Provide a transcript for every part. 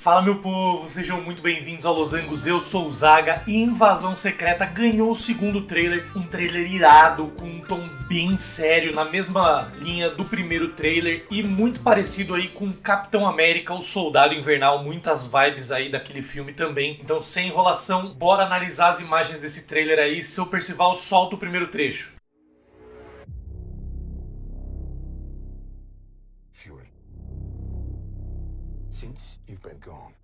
Fala meu povo, sejam muito bem-vindos ao Losangos, eu sou o Zaga e Invasão Secreta ganhou o segundo trailer, um trailer irado, com um tom bem sério, na mesma linha do primeiro trailer e muito parecido aí com Capitão América, o Soldado Invernal, muitas vibes aí daquele filme também. Então sem enrolação, bora analisar as imagens desse trailer aí, seu Percival solta o primeiro trecho. Fury, since you've been gone,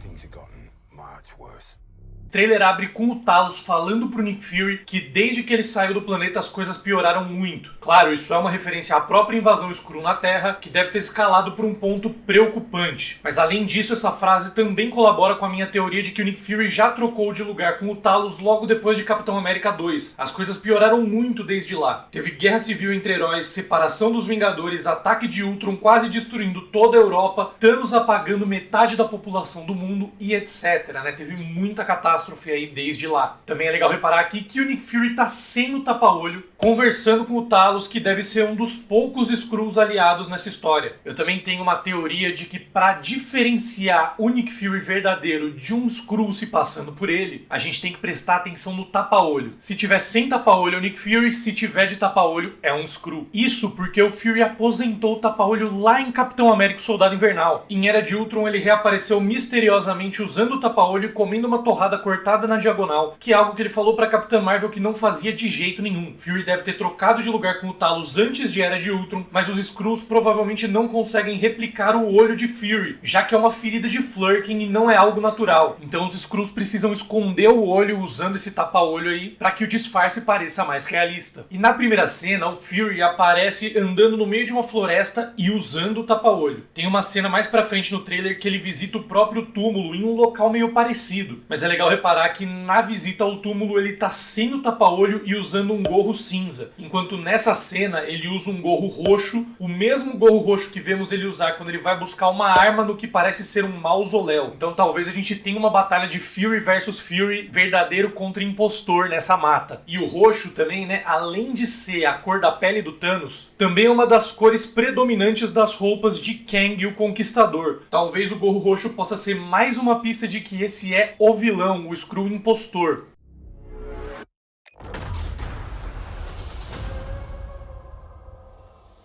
things have gotten much worse. O trailer abre com o Talos falando pro Nick Fury que desde que ele saiu do planeta as coisas pioraram muito. Claro, isso é uma referência à própria invasão Skrull na Terra, que deve ter escalado por um ponto preocupante. Mas além disso, essa frase também colabora com a minha teoria de que o Nick Fury já trocou de lugar com o Talos logo depois de Capitão América 2. As coisas pioraram muito desde lá. Teve guerra civil entre heróis, separação dos Vingadores, ataque de Ultron quase destruindo toda a Europa, Thanos apagando metade da população do mundo e etc, né? Teve muita catástrofe aí desde lá. Também é legal reparar aqui que o Nick Fury tá sem o tapa-olho, conversando com o Talos, que deve ser um dos poucos Skrulls aliados nessa história. Eu também tenho uma teoria de que para diferenciar o Nick Fury verdadeiro de um Skrull se passando por ele, a gente tem que prestar atenção no tapa-olho. Se tiver sem tapa-olho é o Nick Fury, se tiver de tapa-olho é um Skrull. Isso porque o Fury aposentou o tapa-olho lá em Capitão América: Soldado Invernal. Em Era de Ultron ele reapareceu misteriosamente usando o tapa-olho e comendo uma torrada cortada na diagonal, que é algo que ele falou pra Capitã Marvel que não fazia de jeito nenhum. Fury deve ter trocado de lugar com o Talos antes de Era de Ultron, mas os Skrulls provavelmente não conseguem replicar o olho de Fury, já que é uma ferida de Flerken e não é algo natural. Então os Skrulls precisam esconder o olho usando esse tapa-olho aí, pra que o disfarce pareça mais realista. E na primeira cena, o Fury aparece andando no meio de uma floresta e usando o tapa-olho. Tem uma cena mais pra frente no trailer que ele visita o próprio túmulo em um local meio parecido, mas é legal reparar que na visita ao túmulo ele tá sem o tapa-olho e usando um gorro cinza, enquanto nessa cena ele usa um gorro roxo, o mesmo gorro roxo que vemos ele usar quando ele vai buscar uma arma no que parece ser um mausoléu. Então talvez a gente tenha uma batalha de Fury versus Fury, verdadeiro contra impostor nessa mata. E o roxo também, né, além de ser a cor da pele do Thanos, também é uma das cores predominantes das roupas de Kang, o Conquistador. Talvez o gorro roxo possa ser mais uma pista de que esse é o vilão, o Skrull impostor.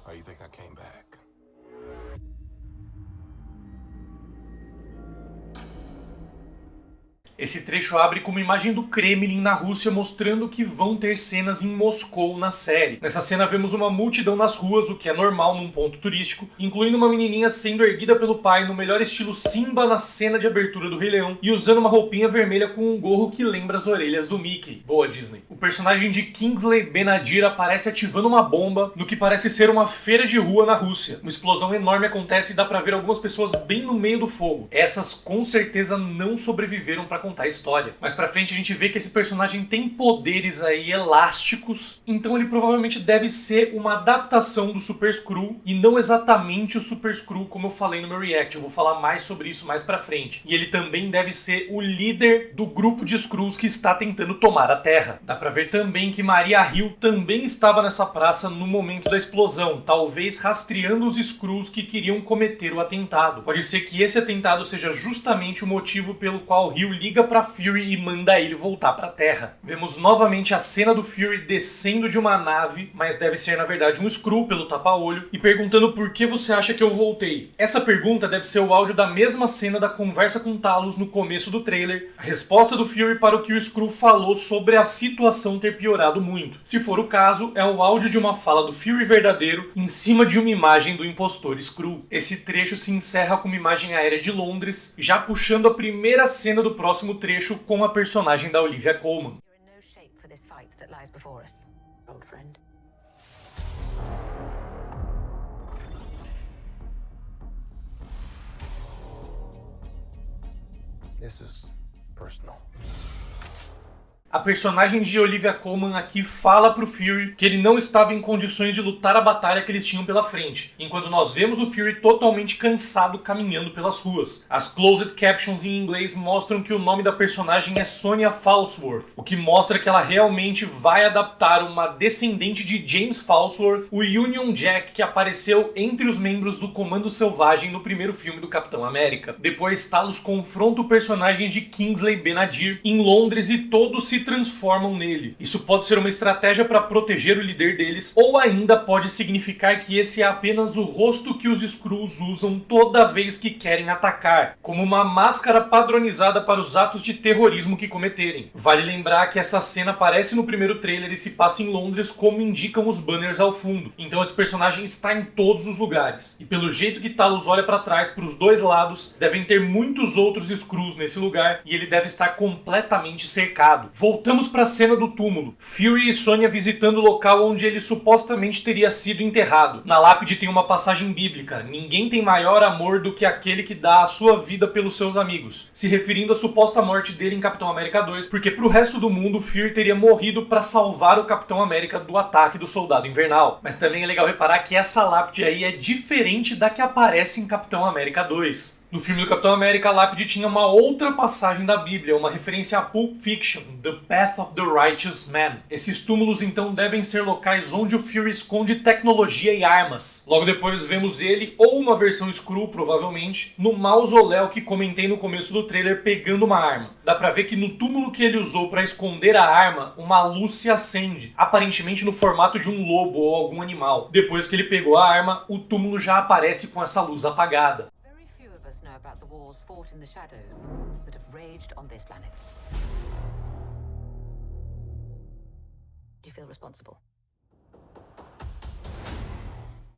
Oh, you think I came back? Esse trecho abre com uma imagem do Kremlin na Rússia mostrando que vão ter cenas em Moscou na série. Nessa cena vemos uma multidão nas ruas, o que é normal num ponto turístico, incluindo uma menininha sendo erguida pelo pai no melhor estilo Simba na cena de abertura do Rei Leão e usando uma roupinha vermelha com um gorro que lembra as orelhas do Mickey. Boa, Disney. O personagem de Kingsley Ben-Adir aparece ativando uma bomba no que parece ser uma feira de rua na Rússia. Uma explosão enorme acontece e dá pra ver algumas pessoas bem no meio do fogo. Essas com certeza não sobreviveram pra contar a história. Mais pra frente a gente vê que esse personagem tem poderes aí elásticos, então ele provavelmente deve ser uma adaptação do Super Skrull e não exatamente o Super Skrull como eu falei no meu react. Eu vou falar mais sobre isso mais pra frente. E ele também deve ser o líder do grupo de Skrulls que está tentando tomar a Terra. Dá pra ver também que Maria Hill também estava nessa praça no momento da explosão, talvez rastreando os Skrulls que queriam cometer o atentado. Pode ser que esse atentado seja justamente o motivo pelo qual Hill liga pra Fury e manda ele voltar pra Terra. Vemos novamente a cena do Fury descendo de uma nave, mas deve ser na verdade um Skrull pelo tapa-olho, e perguntando por que você acha que eu voltei. Essa pergunta deve ser o áudio da mesma cena da conversa com Talos no começo do trailer, a resposta do Fury para o que o Skrull falou sobre a situação ter piorado muito. Se for o caso, é o áudio de uma fala do Fury verdadeiro em cima de uma imagem do impostor Skrull. Esse trecho se encerra com uma imagem aérea de Londres, já puxando a primeira cena do próximo trecho com a personagem da Olivia Colman. This is personal. A personagem de Olivia Colman aqui fala pro Fury que ele não estava em condições de lutar a batalha que eles tinham pela frente, enquanto nós vemos o Fury totalmente cansado caminhando pelas ruas. As closed captions em inglês mostram que o nome da personagem é Sonya Falsworth, o que mostra que ela realmente vai adaptar uma descendente de James Falsworth, o Union Jack que apareceu entre os membros do Comando Selvagem no primeiro filme do Capitão América. Depois Talos confronta o personagem de Kingsley Ben-Adir em Londres e todos se transformam nele. Isso pode ser uma estratégia para proteger o líder deles, ou ainda pode significar que esse é apenas o rosto que os Skrulls usam toda vez que querem atacar, como uma máscara padronizada para os atos de terrorismo que cometerem. Vale lembrar que essa cena aparece no primeiro trailer e se passa em Londres, como indicam os banners ao fundo. Então esse personagem está em todos os lugares. E pelo jeito que Talos olha para trás, para os dois lados, devem ter muitos outros Skrulls nesse lugar e ele deve estar completamente cercado. Voltamos para a cena do túmulo. Fury e Sonya visitando o local onde ele supostamente teria sido enterrado. Na lápide tem uma passagem bíblica: ninguém tem maior amor do que aquele que dá a sua vida pelos seus amigos, se referindo à suposta morte dele em Capitão América 2, porque pro resto do mundo Fury teria morrido para salvar o Capitão América do ataque do Soldado Invernal. Mas também é legal reparar que essa lápide aí é diferente da que aparece em Capitão América 2. No filme do Capitão América, a lápide tinha uma outra passagem da Bíblia, uma referência a Pulp Fiction, The Path of the Righteous Man. Esses túmulos então devem ser locais onde o Fury esconde tecnologia e armas. Logo depois vemos ele, ou uma versão Skrull provavelmente, no mausoléu que comentei no começo do trailer pegando uma arma. Dá pra ver que no túmulo que ele usou para esconder a arma, uma luz se acende, aparentemente no formato de um lobo ou algum animal. Depois que ele pegou a arma, o túmulo já aparece com essa luz apagada. About the wars fought in the shadows that have raged on this planet. Do you feel responsible?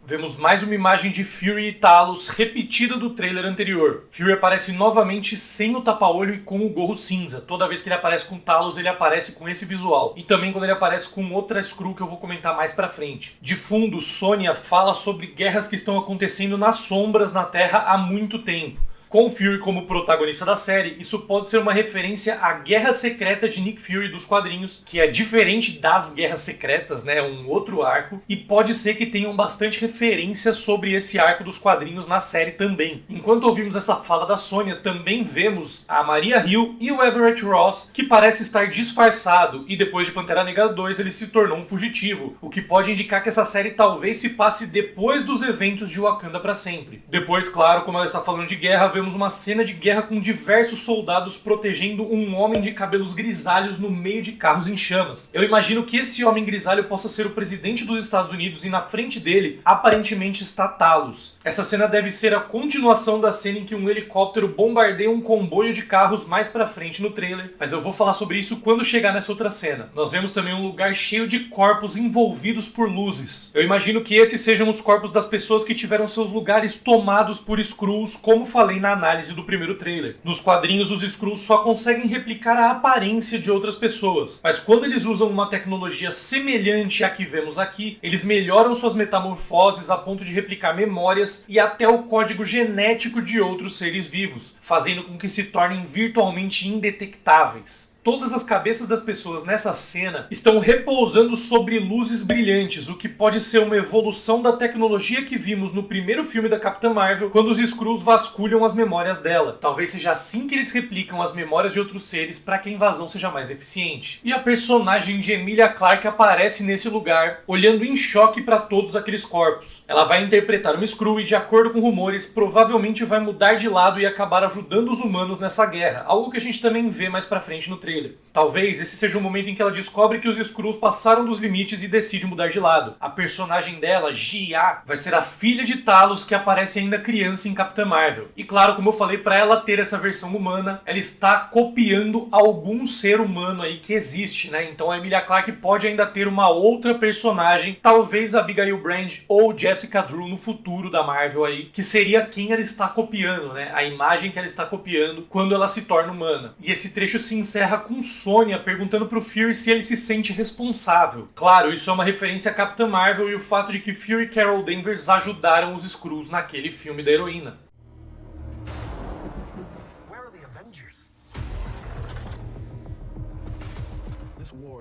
Vemos mais uma imagem de Fury e Talos repetida do trailer anterior. Fury aparece novamente sem o tapa-olho e com o gorro cinza. Toda vez que ele aparece com Talos, ele aparece com esse visual. E também quando ele aparece com outra Skrull que eu vou comentar mais pra frente. De fundo, Sonya fala sobre guerras que estão acontecendo nas sombras na Terra há muito tempo. Com Fury como protagonista da série, isso pode ser uma referência à Guerra Secreta de Nick Fury dos quadrinhos, que é diferente das Guerras Secretas, né, um outro arco, e pode ser que tenham bastante referência sobre esse arco dos quadrinhos na série também. Enquanto ouvimos essa fala da Sonya, também vemos a Maria Hill e o Everett Ross, que parece estar disfarçado, e depois de Pantera Negra 2 ele se tornou um fugitivo, o que pode indicar que essa série talvez se passe depois dos eventos de Wakanda pra sempre. Depois, claro, como ela está falando de guerra, vemos uma cena de guerra com diversos soldados protegendo um homem de cabelos grisalhos no meio de carros em chamas. Eu imagino que esse homem grisalho possa ser o presidente dos Estados Unidos e na frente dele, aparentemente, está Talos. Essa cena deve ser a continuação da cena em que um helicóptero bombardeia um comboio de carros mais pra frente no trailer, mas eu vou falar sobre isso quando chegar nessa outra cena. Nós vemos também um lugar cheio de corpos envolvidos por luzes. Eu imagino que esses sejam os corpos das pessoas que tiveram seus lugares tomados por Skrulls, como falei na análise do primeiro trailer. Nos quadrinhos, os Skrulls só conseguem replicar a aparência de outras pessoas, mas quando eles usam uma tecnologia semelhante à que vemos aqui, eles melhoram suas metamorfoses a ponto de replicar memórias e até o código genético de outros seres vivos, fazendo com que se tornem virtualmente indetectáveis. Todas as cabeças das pessoas nessa cena estão repousando sobre luzes brilhantes, o que pode ser uma evolução da tecnologia que vimos no primeiro filme da Capitã Marvel, quando os Skrulls vasculham as memórias dela. Talvez seja assim que eles replicam as memórias de outros seres para que a invasão seja mais eficiente. E a personagem de Emilia Clarke aparece nesse lugar, olhando em choque para todos aqueles corpos. Ela vai interpretar uma Skrull e, de acordo com rumores, provavelmente vai mudar de lado e acabar ajudando os humanos nessa guerra, algo que a gente também vê mais pra frente no trailer. Talvez esse seja o momento em que ela descobre que os Skrulls passaram dos limites e decide mudar de lado. A personagem dela, Jia, vai ser a filha de Talos que aparece ainda criança em Capitã Marvel. E claro, como eu falei, para ela ter essa versão humana, ela está copiando algum ser humano aí que existe, né? Então a Emilia Clarke pode ainda ter uma outra personagem, talvez a Abigail Brand ou Jessica Drew no futuro da Marvel aí, que seria quem ela está copiando, né? A imagem que ela está copiando quando ela se torna humana. E esse trecho se encerra com Sonya perguntando pro Fury se ele se sente responsável. Claro, isso é uma referência a Capitã Marvel e o fato de que Fury e Carol Danvers ajudaram os Skrulls naquele filme da heroína.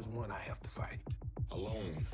there's one I have to fight. Alone.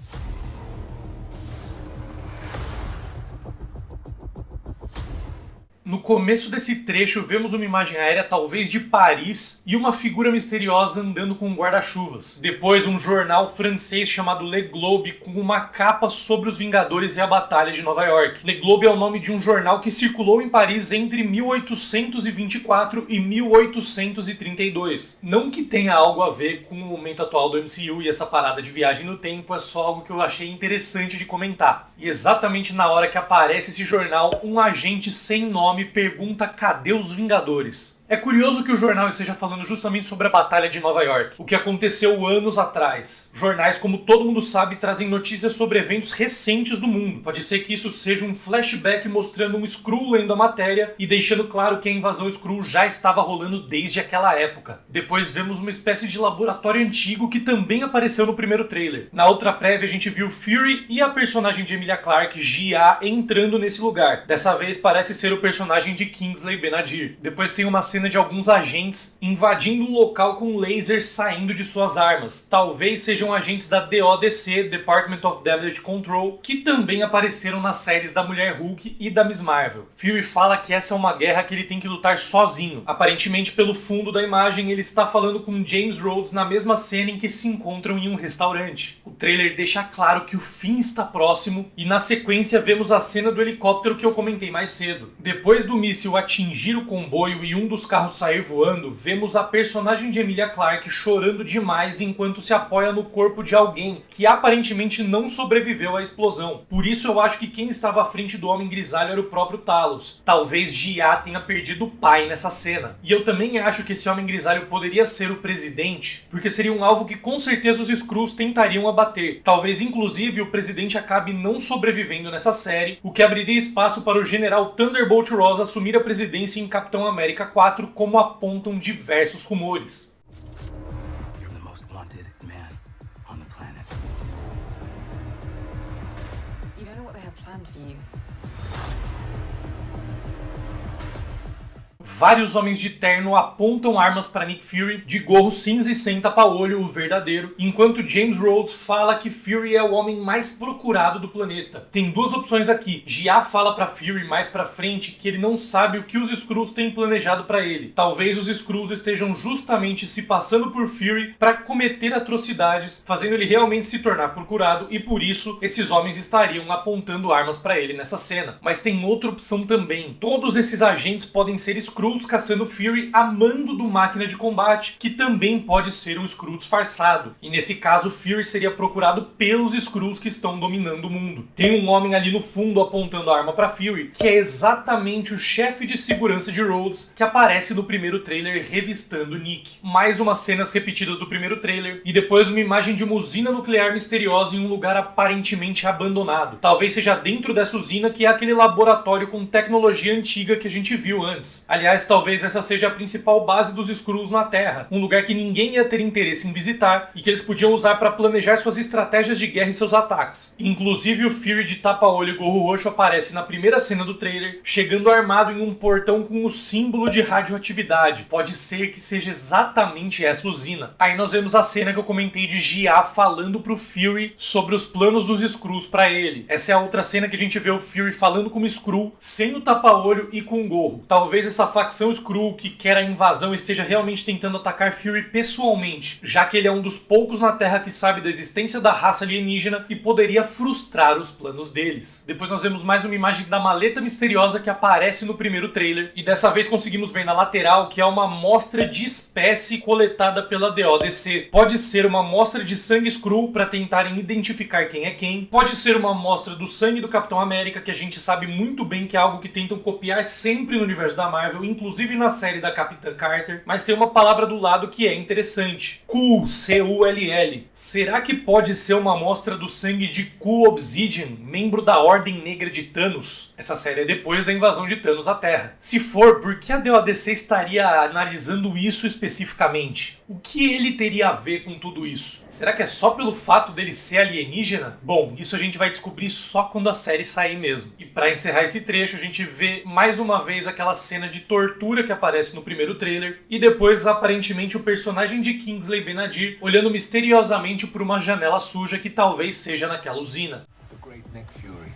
No começo desse trecho, vemos uma imagem aérea talvez de Paris e uma figura misteriosa andando com guarda-chuvas. Depois, um jornal francês chamado Le Globe com uma capa sobre os Vingadores e a Batalha de Nova York. Le Globe é o nome de um jornal que circulou em Paris entre 1824 e 1832. Não que tenha algo a ver com o momento atual do MCU e essa parada de viagem no tempo, é só algo que eu achei interessante de comentar. E exatamente na hora que aparece esse jornal, um agente sem nome pergunta cadê os Vingadores. É curioso que o jornal esteja falando justamente sobre a Batalha de Nova York, o que aconteceu anos atrás. Jornais, como todo mundo sabe, trazem notícias sobre eventos recentes do mundo. Pode ser que isso seja um flashback mostrando um Skrull lendo a matéria e deixando claro que a invasão Skrull já estava rolando desde aquela época. Depois vemos uma espécie de laboratório antigo que também apareceu no primeiro trailer. Na outra prévia a gente viu Fury e a personagem de Emilia Clarke, Gia, entrando nesse lugar. Dessa vez parece ser o personagem de Kingsley Ben-Adir. Depois tem uma cena de alguns agentes invadindo um local com lasers saindo de suas armas. Talvez sejam agentes da DODC, Department of Damage Control, que também apareceram nas séries da Mulher Hulk e da Miss Marvel. Fury fala que essa é uma guerra que ele tem que lutar sozinho. Aparentemente, pelo fundo da imagem, ele está falando com James Rhodes na mesma cena em que se encontram em um restaurante. O trailer deixa claro que o fim está próximo e na sequência vemos a cena do helicóptero que eu comentei mais cedo. Depois do míssil atingir o comboio e um dos carros sair voando, vemos a personagem de Emilia Clarke chorando demais enquanto se apoia no corpo de alguém que aparentemente não sobreviveu à explosão. Por isso eu acho que quem estava à frente do Homem Grisalho era o próprio Talos. Talvez Gia tenha perdido o pai nessa cena. E eu também acho que esse Homem Grisalho poderia ser o presidente, porque seria um alvo que com certeza os Skrulls tentariam abater. Talvez inclusive o presidente acabe não sobrevivendo nessa série, o que abriria espaço para o General Thunderbolt Ross assumir a presidência em Capitão América 4, como apontam diversos rumores. You're the most wanted man on the planet. You don't know what they have planned for you. Vários homens de terno apontam armas para Nick Fury, de gorro cinza e sem tapa-olho, o verdadeiro, enquanto James Rhodes fala que Fury é o homem mais procurado do planeta. Tem duas opções aqui. Gia fala para Fury mais pra frente que ele não sabe o que os Skrulls têm planejado para ele. Talvez os Skrulls estejam justamente se passando por Fury para cometer atrocidades, fazendo ele realmente se tornar procurado, e por isso esses homens estariam apontando armas para ele nessa cena. Mas tem outra opção também. Todos esses agentes podem ser Skrulls caçando Fury a mando do máquina de combate, que também pode ser um Skrull disfarçado. E nesse caso, Fury seria procurado pelos Skrulls que estão dominando o mundo. Tem um homem ali no fundo apontando a arma para Fury, que é exatamente o chefe de segurança de Rhodes, que aparece no primeiro trailer revistando Nick. Mais umas cenas repetidas do primeiro trailer, e depois uma imagem de uma usina nuclear misteriosa em um lugar aparentemente abandonado. Talvez seja dentro dessa usina que é aquele laboratório com tecnologia antiga que a gente viu antes. Aliás, talvez essa seja a principal base dos Skrulls na Terra, um lugar que ninguém ia ter interesse em visitar e que eles podiam usar para planejar suas estratégias de guerra e seus ataques. Inclusive o Fury de tapa-olho e gorro roxo aparece na primeira cena do trailer, chegando armado em um portão com o símbolo de radioatividade. Pode ser que seja exatamente essa usina. Aí nós vemos a cena que eu comentei de Gia falando pro Fury sobre os planos dos Skrulls para ele. Essa é a outra cena que a gente vê o Fury falando como Skrull, sem o tapa-olho e com o gorro. Talvez essa facção Skrull que quer a invasão esteja realmente tentando atacar Fury pessoalmente, já que ele é um dos poucos na Terra que sabe da existência da raça alienígena e poderia frustrar os planos deles. Depois nós vemos mais uma imagem da maleta misteriosa que aparece no primeiro trailer, e dessa vez conseguimos ver na lateral que é uma amostra de espécie coletada pela DODC. Pode ser uma amostra de sangue Skrull para tentarem identificar quem é quem, pode ser uma amostra do sangue do Capitão América, que a gente sabe muito bem que é algo que tentam copiar sempre no universo da Marvel, inclusive na série da Capitã Carter, mas tem uma palavra do lado que é interessante. Kull, C-U-L-L. Será que pode ser uma amostra do sangue de Kull Obsidian, membro da Ordem Negra de Thanos? Essa série é depois da invasão de Thanos à Terra. Se for, por que a DODC estaria analisando isso especificamente? O que ele teria a ver com tudo isso? Será que é só pelo fato dele ser alienígena? Bom, isso a gente vai descobrir só quando a série sair mesmo. E pra encerrar esse trecho, a gente vê mais uma vez aquela cena de tortura que aparece no primeiro trailer, e depois aparentemente o personagem de Kingsley Ben-Adir olhando misteriosamente por uma janela suja que talvez seja naquela usina. The great Nick Fury.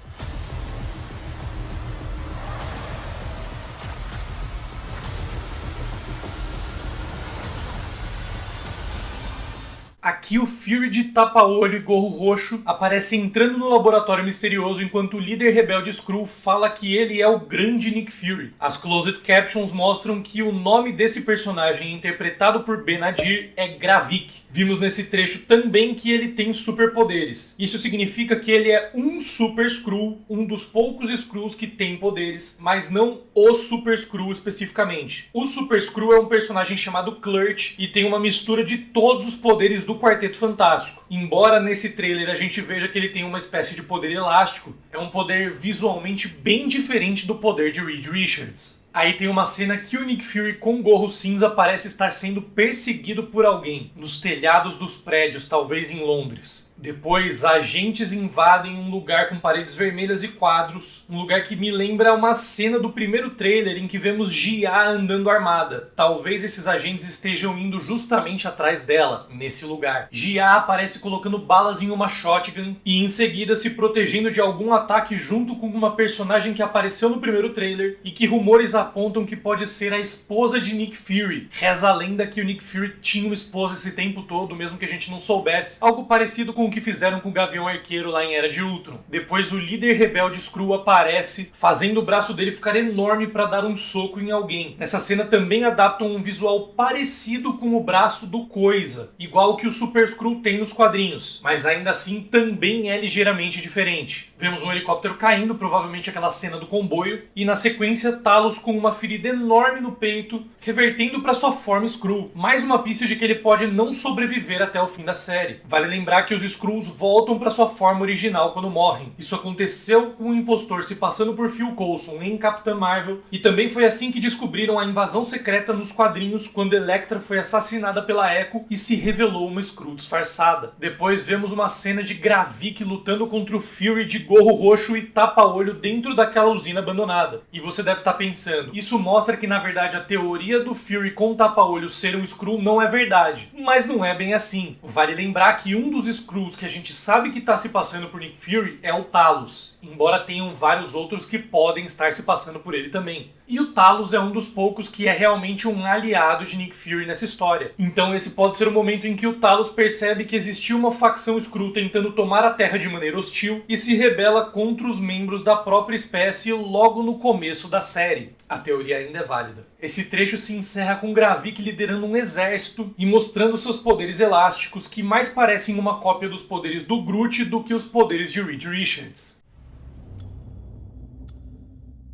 Aqui o Fury de tapa-olho e gorro roxo aparece entrando no laboratório misterioso enquanto o líder rebelde Skrull fala que ele é o grande Nick Fury. As closed captions mostram que o nome desse personagem interpretado por Ben-Adir é Gravik. Vimos nesse trecho também que ele tem superpoderes. Isso significa que ele é um Super Skrull, um dos poucos Skrulls que tem poderes, mas não o Super Skrull especificamente. O Super Skrull é um personagem chamado Kl'rt e tem uma mistura de todos os poderes do Quarteto Fantástico. Embora nesse trailer a gente veja que ele tem uma espécie de poder elástico, é um poder visualmente bem diferente do poder de Reed Richards. Aí tem uma cena que o Nick Fury com gorro cinza parece estar sendo perseguido por alguém, nos telhados dos prédios, talvez em Londres. Depois, agentes invadem um lugar com paredes vermelhas e quadros, um lugar que me lembra uma cena do primeiro trailer em que vemos Ji-Ah andando armada. Talvez esses agentes estejam indo justamente atrás dela, nesse lugar. Ji-Ah aparece colocando balas em uma shotgun e em seguida se protegendo de algum ataque junto com uma personagem que apareceu no primeiro trailer e que rumores apontam que pode ser a esposa de Nick Fury. Reza a lenda que o Nick Fury tinha uma esposa esse tempo todo, mesmo que a gente não soubesse. Algo parecido com o que fizeram com o Gavião Arqueiro lá em Era de Ultron. Depois o líder rebelde Skrull aparece, fazendo o braço dele ficar enorme para dar um soco em alguém. Nessa cena também adaptam um visual parecido com o braço do Coisa, igual que o Super Skrull tem nos quadrinhos, mas ainda assim também é ligeiramente diferente. Vemos um helicóptero caindo, provavelmente aquela cena do comboio, e na sequência Talos com uma ferida enorme no peito, revertendo para sua forma Skrull. Mais uma pista de que ele pode não sobreviver até o fim da série. Vale lembrar que os Skrulls voltam para sua forma original quando morrem. Isso aconteceu com o impostor se passando por Phil Coulson em Capitã Marvel, e também foi assim que descobriram a invasão secreta nos quadrinhos quando Elektra foi assassinada pela Echo e se revelou uma Skrull disfarçada. Depois vemos uma cena de Gravik lutando contra o Fury de gorro roxo e tapa-olho dentro daquela usina abandonada. E você deve estar pensando, isso mostra que na verdade a teoria do Fury com tapa-olho ser um Skrull não é verdade. Mas não é bem assim. Vale lembrar que um dos Skrulls que a gente sabe que está se passando por Nick Fury é o Talos, embora tenham vários outros que podem estar se passando por ele também. E o Talos é um dos poucos que é realmente um aliado de Nick Fury nessa história. Então esse pode ser o momento em que o Talos percebe que existiu uma facção Skrull tentando tomar a Terra de maneira hostil e se rebela contra os membros da própria espécie logo no começo da série. A teoria ainda é válida. Esse trecho se encerra com Gravik liderando um exército e mostrando seus poderes elásticos que mais parecem uma cópia dos poderes do Groot do que os poderes de Reed Richards.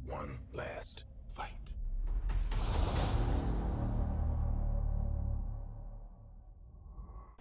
One last fight.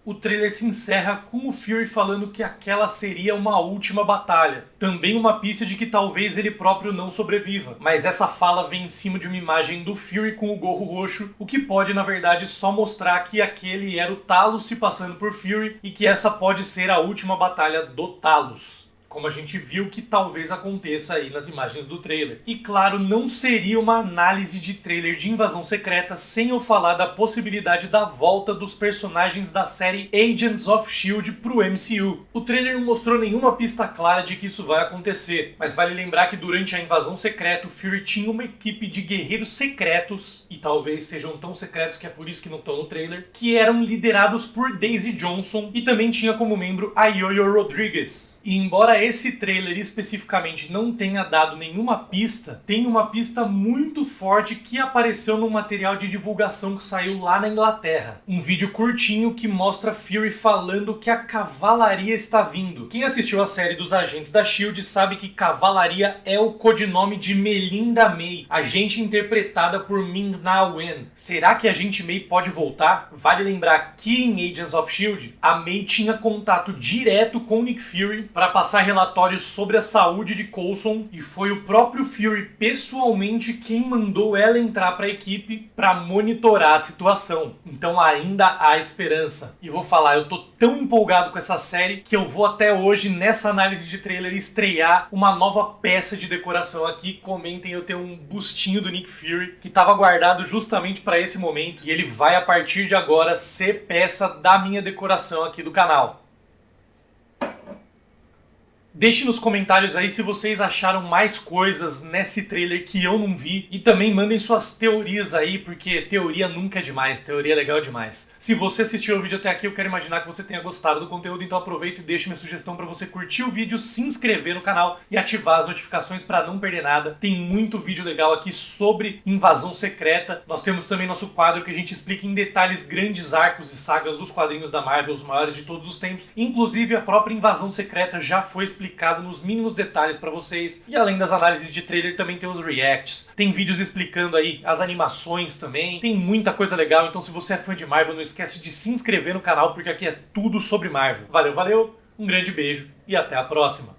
O trailer se encerra com o Fury falando que aquela seria uma última batalha. Também uma pista de que talvez ele próprio não sobreviva. Mas essa fala vem em cima de uma imagem do Fury com o gorro roxo, o que pode na verdade só mostrar que aquele era o Talos se passando por Fury e que essa pode ser a última batalha do Talos, como a gente viu que talvez aconteça aí nas imagens do trailer. E claro, não seria uma análise de trailer de Invasão Secreta sem eu falar da possibilidade da volta dos personagens da série Agents of S.H.I.E.L.D. pro MCU. O trailer não mostrou nenhuma pista clara de que isso vai acontecer, mas vale lembrar que durante a Invasão Secreta o Fury tinha uma equipe de guerreiros secretos, e talvez sejam tão secretos que é por isso que não estão no trailer, que eram liderados por Daisy Johnson, e também tinha como membro a Yo-Yo Rodriguez. E embora esse trailer especificamente não tenha dado nenhuma pista, tem uma pista muito forte que apareceu no material de divulgação que saiu lá na Inglaterra. Um vídeo curtinho que mostra Fury falando que a cavalaria está vindo. Quem assistiu a série dos Agentes da S.H.I.E.L.D. sabe que cavalaria é o codinome de Melinda May, agente interpretada por Ming-Na Wen. Será que a Agente May pode voltar? Vale lembrar que em Agents of S.H.I.E.L.D. a May tinha contato direto com Nick Fury para passar relatórios sobre a saúde de Coulson e foi o próprio Fury pessoalmente quem mandou ela entrar para a equipe para monitorar a situação. Então ainda há esperança. E vou falar, eu tô tão empolgado com essa série que eu vou até hoje, nessa análise de trailer, estrear uma nova peça de decoração aqui. Comentem, eu tenho um bustinho do Nick Fury que estava guardado justamente para esse momento e ele vai a partir de agora ser peça da minha decoração aqui do canal. Deixe nos comentários aí se vocês acharam mais coisas nesse trailer que eu não vi. E também mandem suas teorias aí, porque teoria nunca é demais, teoria é legal demais. Se você assistiu o vídeo até aqui, eu quero imaginar que você tenha gostado do conteúdo, então aproveita e deixa minha sugestão para você curtir o vídeo, se inscrever no canal e ativar as notificações para não perder nada. Tem muito vídeo legal aqui sobre Invasão Secreta. Nós temos também nosso quadro que a gente explica em detalhes grandes arcos e sagas dos quadrinhos da Marvel, os maiores de todos os tempos. Inclusive a própria Invasão Secreta já foi explicada nos mínimos detalhes pra vocês. E além das análises de trailer, também tem os reacts. Tem vídeos explicando aí as animações também. Tem muita coisa legal, então se você é fã de Marvel, não esquece de se inscrever no canal, porque aqui é tudo sobre Marvel. Valeu, valeu, um grande beijo e até a próxima.